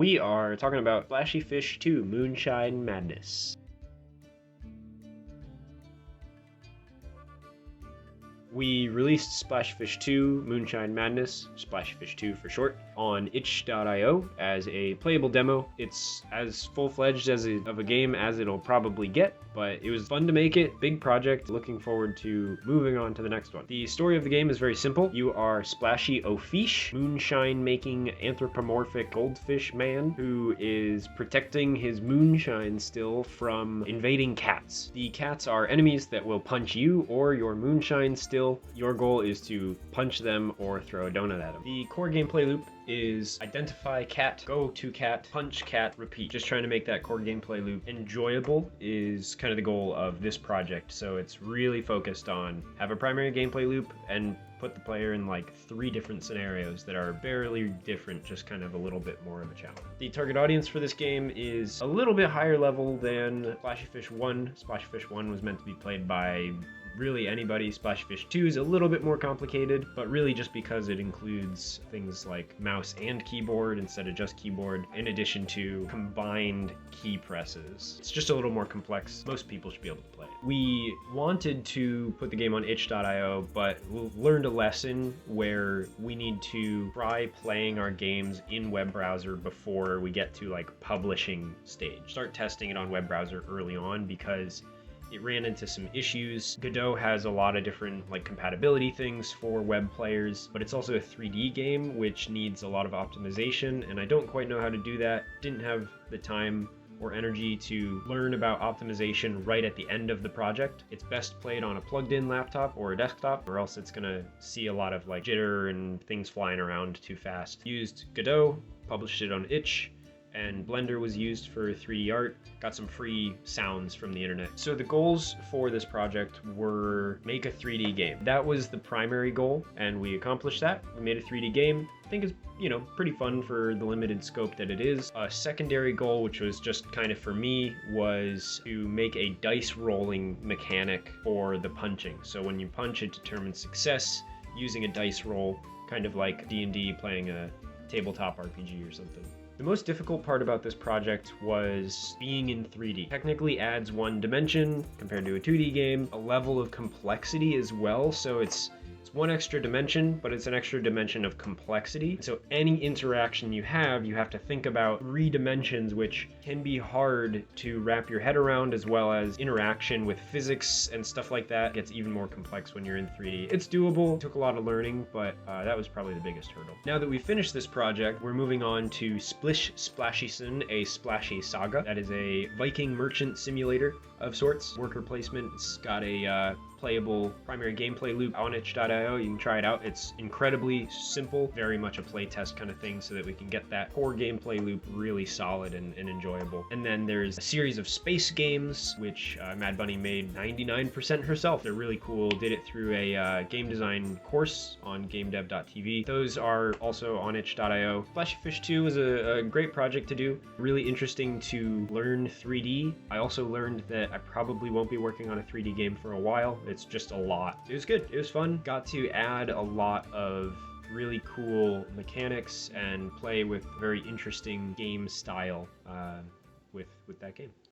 We are talking about Splashy O'Feesh 2 Moonshine Madness. We released Splashy O'Feesh 2 Moonshine Madness, Splashy O'Feesh 2 for short, on itch.io as a playable demo. It's as full-fledged of a game as it'll probably get, but it was fun to make it. Big project. Looking forward to moving on to the next one. The story of the game is very simple. You are Splashy O'Feesh, moonshine-making anthropomorphic goldfish man who is protecting his moonshine still from invading cats. The cats are enemies that will punch you or your moonshine still. Your goal is to punch them or throw a donut at them. The core gameplay loop is identify cat, go to cat, punch cat, repeat. Just trying to make that core gameplay loop enjoyable is kind of the goal of this project. So it's really focused on have a primary gameplay loop and put the player in like 3 different scenarios that are barely different, just kind of a little bit more of a challenge. The target audience for this game is a little bit higher level than Splashy O'Feesh 1. Splashy O'Feesh 1 was meant to be played by really anybody. Splashy O'Feesh 2 is a little bit more complicated, but really just because it includes things like mouse and keyboard instead of just keyboard, in addition to combined key presses. It's just a little more complex. Most people should be able to play it. We wanted to put the game on itch.io, but learned a lesson where we need to try playing our games in web browser before we get to like publishing stage. Start testing it on web browser early on because it ran into some issues. Godot has a lot of different like compatibility things for web players, but it's also a 3D game which needs a lot of optimization, and I don't quite know how to do that. Didn't have the time or energy to learn about optimization right at the end of the project. It's best played on a plugged-in laptop or a desktop, or else it's gonna see a lot of like jitter and things flying around too fast. Used Godot, published it on itch, and Blender was used for 3D art. Got some free sounds from the internet. So the goals for this project were make a 3D game. That was the primary goal, and we accomplished that. We made a 3D game. I think it's, pretty fun for the limited scope that it is. A secondary goal, which was just kind of for me, was to make a dice rolling mechanic for the punching. So when you punch, it determines success using a dice roll, kind of like D&D playing a tabletop RPG or something. The most difficult part about this project was being in 3D. Technically adds 1 dimension compared to a 2D game, a level of complexity as well, so it's 1 extra dimension, but it's an extra dimension of complexity. So any interaction you have to think about 3 dimensions, which can be hard to wrap your head around, as well as interaction with physics and stuff like that. It gets even more complex when you're in 3D. It's doable, it took a lot of learning, but that was probably the biggest hurdle. Now that we've finished this project, we're moving on to Splashyson, a Splashy Saga. That is a Viking merchant simulator of sorts. Worker placement. It's got a playable primary gameplay loop on itch.io. You can try it out. It's incredibly simple, very much a playtest kind of thing, so that we can get that core gameplay loop really solid and enjoyable. And then there's a series of space games, which Mad Bunny made 99% herself. They're really cool. Did it through a game design course on gamedev.tv. Those are also on itch.io. Splashy O'Feesh 2 was a great project to do. Really interesting to learn 3D. I also learned that I probably won't be working on a 3D game for a while. It's just a lot. It was good. It was fun. Got to add a lot of really cool mechanics and play with very interesting game style with that game.